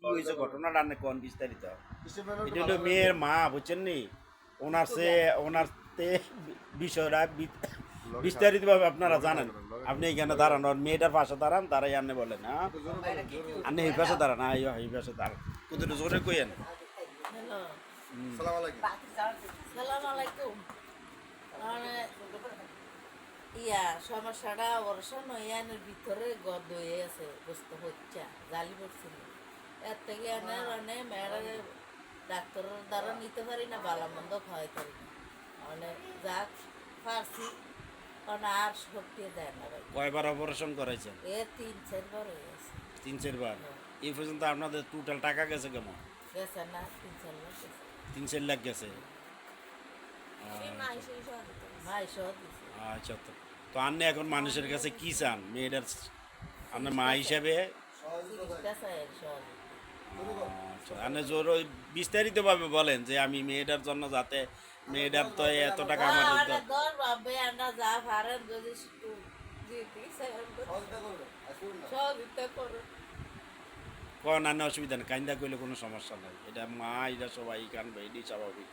কি হয়েছে ঘটনাটা আপনি কোন বিস্তারিত? এটা হলো মেয়ের মা, বুঝছেন নি? ওনার বিষয়টা বিস্তারিতভাবে আপনারা জানেন। আপনি এখানে দাঁড়ান, ওর মেয়েটার পাশে দাঁড়ান, দাঁড়াই আপনি বলেন। হ্যাঁ, আপনি এই পাশে দাঁড়ান, এই পাশে দাঁড়ান, কুতুরে জোরে কইেন। হ্যালো, সালাম আলাইকুম। সালাম আলাইকুম। মানে সমস্যাটা অপারেশন ইয়ানের ভিতরে গদ হয়ে আছে, বুঝতে হচ্ছে জালি পড়ছিল। এর থেকে এনের মানে মেয়েরা ডাক্তারের দ্বারা নিতে পারি না, ভালো মন্দ খাওয়াই পারি না। মানে যাক পারছি, কারণ আর শক্তি দেয় না ভাই। কয়বার অপারেশন করাইছেন? 3-4 বার হয়ে গেছে। 3-4 বার। এই পর্যন্ত আপনাদের টোটাল টাকা গেছে কেমন? গেছে না 3-4 লাখ গেছে। 3-4 লাখ গেছে। মাই সহ দিছে। আচ্ছা, তো আপনি এখন মানুষের কাছে কি চান? মেয়েটার আপনার মা হিসাবে চিকিৎসা চাই আর সহযোগিতা। আপনি জোর বিস্তারিতভাবে বলেন যে আমি মেয়েটার জন্য, যাতে মেয়েটার তো এত টাকা আমার কোন আনে অসুবিধা নেই, কান্দা করলে কোনো সমস্যা নেই। এটা মা, এটা সবাই কানবে, এটাই স্বাভাবিক।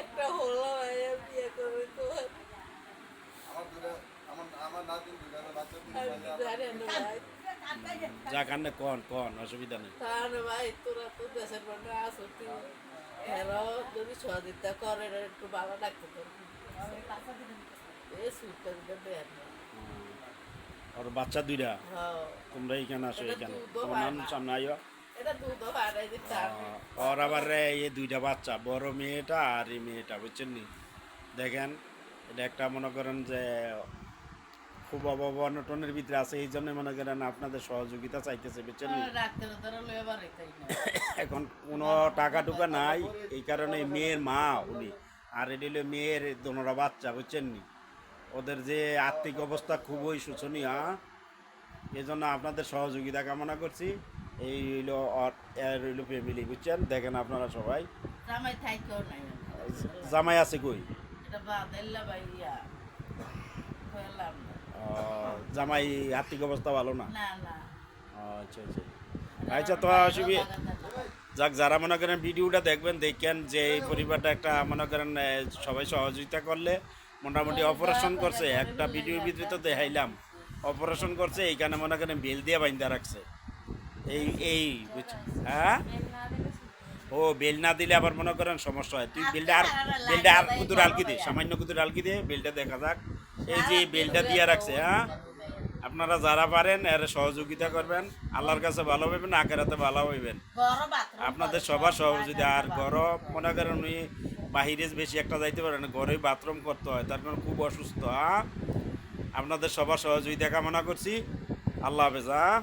একটা হলো বিয়ে করে তো আমার নাতিন দুইটা বাচ্চা যা কান্দে কোন অসুবিধা নেই। তাহলে ভাই তোরা তো দেশের মধ্যে আসো, তুই এরাও যদি সহযোগিতা করে একটু ভালো ডাক্তার করবি। এই সুইটটা দেন না। ওর বাচ্চা দুইটা, হ্যাঁ, তোমরা এখানে আসো, এটা এখানে দুধও তোমার হয় নাম না। সামনে আইও। এটা দুধও হারাই দিতে ওর আবার এই দুইটা বাচ্চা, বড় মেয়েটা আর এই মেয়েটা, বুঝছেন নি? দেখেন, এটা একটা মনে করেন যে খুব অনটনের ভিতরে আছে, এই জন্য মনে করেন আপনাদের সহযোগিতা চাইতেছে, বুঝছেন নি? ডাক্তার দ্বারা লয়ে বাড়ি তাই না। এখন কোনো টাকা টুকা নাই, এই কারণে মেয়ের মা উনি, আর এটি হলো মেয়ের দোনোরা বাচ্চা, বুঝছেন নি? ওদের যে আর্থিক অবস্থা খুবই শোচনীয়, এই জন্য আপনাদের সহযোগিতা কামনা করছি। এই হইলো এর হইলো ফ্যামিলি, বুঝছেন? দেখেন আপনারা সবাই। জামাই থাইকেও নাই। জামাই আছে কই? এটা বাদেল্লা ভাইয়া হলাম না। জামাই আর্থিক অবস্থা ভালো না? না না। আচ্ছা আচ্ছা আচ্ছা, তো অসুবিধা যাক, যারা মনে করেন ভিডিওটা দেখবেন, দেখেন যে এই পরিবারটা একটা মনে করেন সবাই সহযোগিতা করলে মোটামুটি অপারেশন করছে, একটা ভিডিওর ভিতরে তো দেখাইলাম অপারেশন করছে, এইখানে মনে করেন বেল দিয়ে বাইন্দা রাখছে। এই বুঝছেন? হ্যাঁ, ও বেল না দিলে আবার মনে করেন সমস্যা হয়। তুই বেলটা আর কুদুর আলকি দে, সামান্য কুদুর আলকি দে, বেলটা দেখা যাক। এই যে বেলটা দিয়ে রাখছে। হ্যাঁ, আপনারা যারা পারেন এর সহযোগিতা করবেন, আল্লাহর কাছে ভালো হইবেন, আখেরাতে ভালো হইবেন। আপনাদের সবার সহযোগিতা। আর ঘরও মনে করেন উনি বাহিরে বেশি একটা যাইতে পারে না, ঘরেই বাথরুম করতে হয়, তার কারণ খুব অসুস্থ। হ্যাঁ, আপনাদের সবার সহযোগিতা কামনা করছি। আল্লাহ হাফেজ। হ্যাঁ।